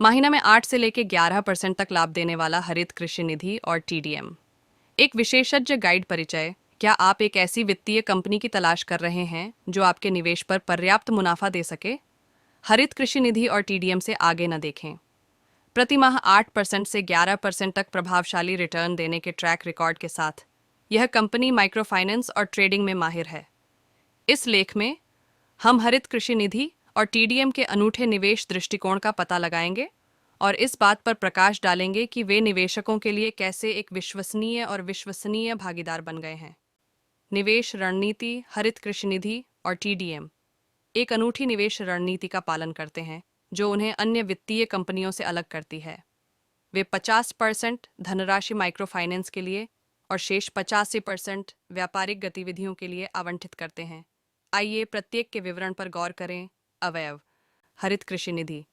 महीना में 8 से लेकर 11% तक लाभ देने वाला हरित कृषि निधि और टीडीएम। एक विशेषज्ञ गाइड परिचय। क्या आप एक ऐसी वित्तीय कंपनी की तलाश कर रहे हैं जो आपके निवेश पर पर्याप्त मुनाफा दे सके? हरित कृषि निधि और टीडीएम से आगे न देखें। प्रति माह 8% से 11% तक प्रभावशाली रिटर्न देने के ट्रैक रिकॉर्ड के साथ यह कंपनी माइक्रो फाइनेंस और ट्रेडिंग में माहिर है। इस लेख में हम हरित कृषि निधि और टीडीएम के अनूठे निवेश दृष्टिकोण का पता लगाएंगे और इस बात पर प्रकाश डालेंगे कि वे निवेशकों के लिए कैसे एक विश्वसनीय भागीदार बन गए हैं। निवेश रणनीति। हरित कृषि निधि और टीडीएम एक अनूठी निवेश रणनीति का पालन करते हैं जो उन्हें अन्य वित्तीय कंपनियों से अलग करती है। वे 50% धनराशि माइक्रो फाइनेंस के लिए और शेष 85% व्यापारिक गतिविधियों के लिए आवंटित करते हैं। आइए प्रत्येक के विवरण पर गौर करें। अवयव। हरित कृषि निधि।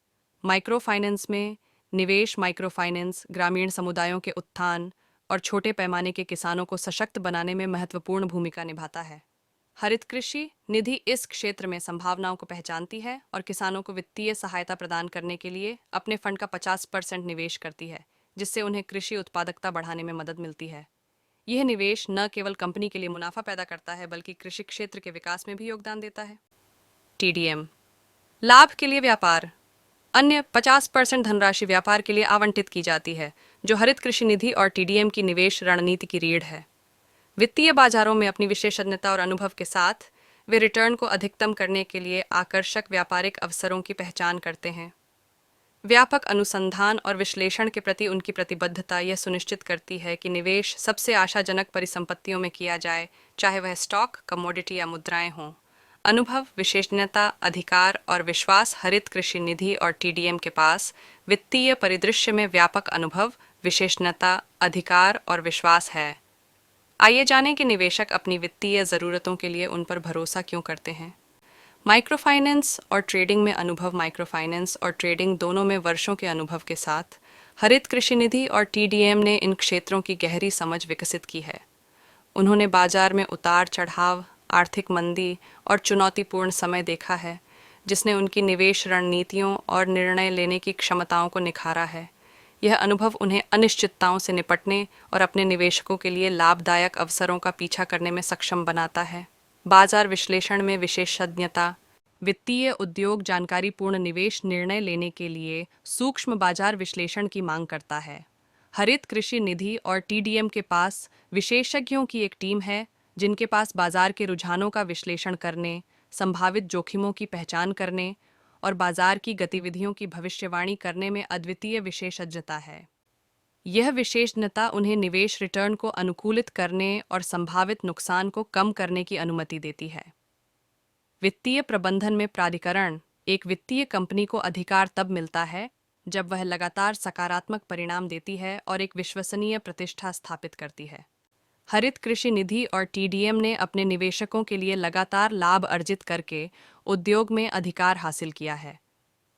माइक्रो फाइनेंस में निवेश। माइक्रो फाइनेंस ग्रामीण समुदायों के उत्थान और छोटे पैमाने के किसानों को सशक्त बनाने में महत्वपूर्ण भूमिका निभाता है। हरित कृषि निधि इस क्षेत्र में संभावनाओं को पहचानती है और किसानों को वित्तीय सहायता प्रदान करने के लिए अपने फंड का 50% निवेश करती है, जिससे उन्हें कृषि उत्पादकता बढ़ाने में मदद मिलती है। यह निवेश न केवल कंपनी के लिए मुनाफा पैदा करता है बल्कि कृषि क्षेत्र के विकास में भी योगदान देता है। टीडीएम लाभ के लिए व्यापार। अन्य 50% धनराशि व्यापार के लिए आवंटित की जाती है, जो हरित कृषि निधि और टीडीएम की निवेश रणनीति की रीढ़ है। वित्तीय बाजारों में अपनी विशेषज्ञता और अनुभव के साथ वे रिटर्न को अधिकतम करने के लिए आकर्षक व्यापारिक अवसरों की पहचान करते हैं। व्यापक अनुसंधान और विश्लेषण के प्रति उनकी प्रतिबद्धता यह सुनिश्चित करती है कि निवेश सबसे आशाजनक परिसंपत्तियों में किया जाए, चाहे वह स्टॉक, कमोडिटी या मुद्राएं हों। अनुभव, विशेषज्ञता, अधिकार और विश्वास। हरित कृषि निधि और टीडीएम के पास वित्तीय परिदृश्य में व्यापक अनुभव, विशेषज्ञता, अधिकार और विश्वास है। आइए जानें कि निवेशक अपनी वित्तीय ज़रूरतों के लिए उन पर भरोसा क्यों करते हैं। माइक्रो फाइनेंस और ट्रेडिंग में अनुभव। माइक्रो फाइनेंस और ट्रेडिंग दोनों में वर्षों के अनुभव के साथ हरित कृषि निधि और टीडीएम ने इन क्षेत्रों की गहरी समझ विकसित की है। उन्होंने बाजार में उतार चढ़ाव, आर्थिक मंदी और चुनौतीपूर्ण समय देखा है, जिसने उनकी निवेश रणनीतियों और निर्णय लेने की क्षमताओं को निखारा है। यह अनुभव उन्हें अनिश्चितताओं से निपटने और अपने निवेशकों के लिए लाभदायक अवसरों का पीछा करने में सक्षम बनाता है। बाजार विश्लेषण में विशेषज्ञता। वित्तीय उद्योग जानकारीपूर्ण निवेश निर्णय लेने के लिए सूक्ष्म बाजार विश्लेषण की मांग करता है। हरित कृषि निधि और टीडीएम के पास विशेषज्ञों की एक टीम है जिनके पास बाजार के रुझानों का विश्लेषण करने, संभावित जोखिमों की पहचान करने और बाजार की गतिविधियों की भविष्यवाणी करने में अद्वितीय विशेषज्ञता है। यह विशेषज्ञता उन्हें निवेश रिटर्न को अनुकूलित करने और संभावित नुकसान को कम करने की अनुमति देती है। वित्तीय प्रबंधन में प्राधिकरण। एक वित्तीय कंपनी को अधिकार तब मिलता है जब वह लगातार सकारात्मक परिणाम देती है और एक विश्वसनीय प्रतिष्ठा स्थापित करती है। हरित कृषि निधि और टीडीएम ने अपने निवेशकों के लिए लगातार लाभ अर्जित करके उद्योग में अधिकार हासिल किया है।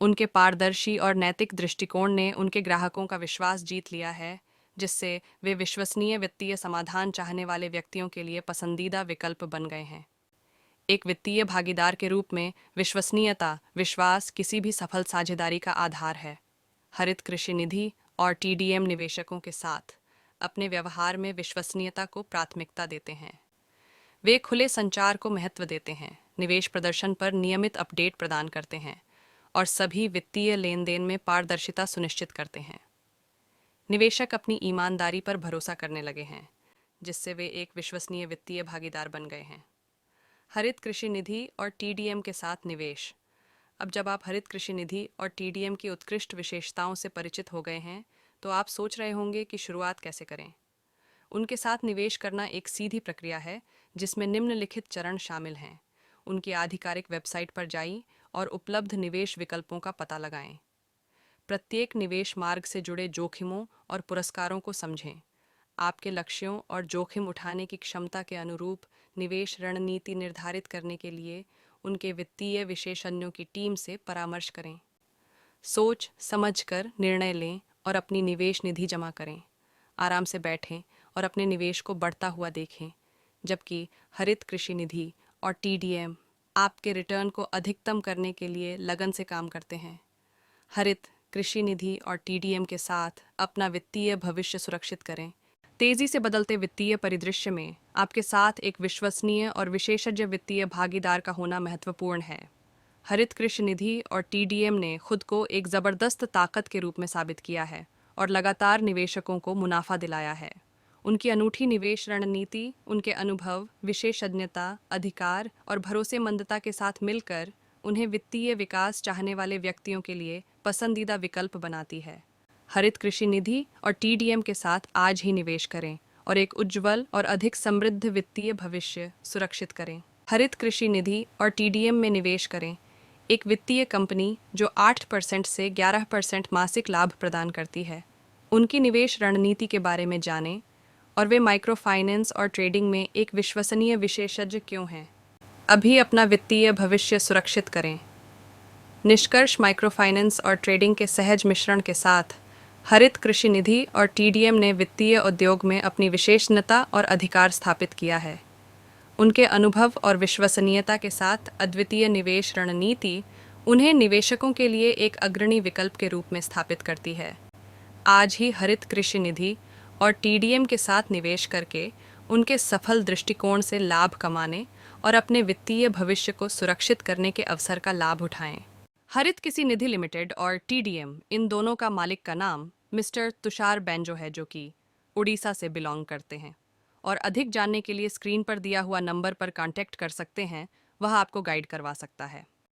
उनके पारदर्शी और नैतिक दृष्टिकोण ने उनके ग्राहकों का विश्वास जीत लिया है, जिससे वे विश्वसनीय वित्तीय समाधान चाहने वाले व्यक्तियों के लिए पसंदीदा विकल्प बन गए हैं। एक वित्तीय भागीदार के रूप में विश्वसनीयता, विश्वास किसी भी सफल साझेदारी का आधार है। हरित कृषि निधि और टीडीएम निवेशकों के साथ अपने व्यवहार में विश्वसनीयता को प्राथमिकता देते हैं। वे खुले संचार को महत्व देते हैं, निवेश प्रदर्शन पर नियमित अपडेट प्रदान करते हैं और सभी वित्तीय लेन देन में पारदर्शिता सुनिश्चित करते हैं। निवेशक अपनी ईमानदारी पर भरोसा करने लगे हैं, जिससे वे एक विश्वसनीय वित्तीय भागीदार बन गए हैं। हरित कृषि निधि और टीडीएम के साथ निवेश। अब जब आप हरित कृषि निधि और टीडीएम की उत्कृष्ट विशेषताओं से परिचित हो गए हैं, तो आप सोच रहे होंगे कि शुरुआत कैसे करें। उनके साथ निवेश करना एक सीधी प्रक्रिया है जिसमें निम्नलिखित चरण शामिल हैं। उनकी आधिकारिक वेबसाइट पर जाइए और उपलब्ध निवेश विकल्पों का पता लगाएं। प्रत्येक निवेश मार्ग से जुड़े जोखिमों और पुरस्कारों को समझें। आपके लक्ष्यों और जोखिम उठाने की क्षमता के अनुरूप निवेश रणनीति निर्धारित करने के लिए उनके वित्तीय विशेषज्ञों की टीम से परामर्श करें। सोच समझकर निर्णय लें और अपनी निवेश निधि जमा करें। आराम से बैठें और अपने निवेश को बढ़ता हुआ देखें, जबकि हरित कृषि निधि और टीडीएम आपके रिटर्न को अधिकतम करने के लिए लगन से काम करते हैं। हरित कृषि निधि और टीडीएम के साथ अपना वित्तीय भविष्य सुरक्षित करें। तेजी से बदलते वित्तीय परिदृश्य में आपके साथ एक विश्वसनीय और विशेषज्ञ वित्तीय भागीदार का होना महत्वपूर्ण है। हरित कृषि निधि और टीडीएम ने खुद को एक जबरदस्त ताकत के रूप में साबित किया है और लगातार निवेशकों को मुनाफा दिलाया है। उनकी अनूठी निवेश रणनीति उनके अनुभव, विशेषज्ञता, अधिकार और भरोसेमंदता के साथ मिलकर उन्हें वित्तीय विकास चाहने वाले व्यक्तियों के लिए पसंदीदा विकल्प बनाती है। हरित कृषि निधि और टीडीएम के साथ आज ही निवेश करें और एक उज्जवल और अधिक समृद्ध वित्तीय भविष्य सुरक्षित करें। हरित कृषि निधि और टीडीएम में निवेश करें, एक वित्तीय कंपनी जो 8% से 11% मासिक लाभ प्रदान करती है। उनकी निवेश रणनीति के बारे में जानें और वे माइक्रो फाइनेंस और ट्रेडिंग में एक विश्वसनीय विशेषज्ञ क्यों हैं। अभी अपना वित्तीय भविष्य सुरक्षित करें। निष्कर्ष, माइक्रो फाइनेंस और ट्रेडिंग के सहज मिश्रण के साथ हरित कृषि निधि और टीडीएम ने वित्तीय उद्योग में अपनी विशेषज्ञता और अधिकार स्थापित किया है। उनके अनुभव और विश्वसनीयता के साथ अद्वितीय निवेश रणनीति उन्हें निवेशकों के लिए एक अग्रणी विकल्प के रूप में स्थापित करती है। आज ही हरित कृषि निधि और टीडीएम के साथ निवेश करके उनके सफल दृष्टिकोण से लाभ कमाने और अपने वित्तीय भविष्य को सुरक्षित करने के अवसर का लाभ उठाएं। हरित कृषि निधि लिमिटेड और टीडीएम, इन दोनों का मालिक का नाम मिस्टर तुषार बैंजो है, जो कि उड़ीसा से बिलोंग करते हैं। और अधिक जानने के लिए स्क्रीन पर दिया हुआ नंबर पर कांटेक्ट कर सकते हैं, वह आपको गाइड करवा सकता है।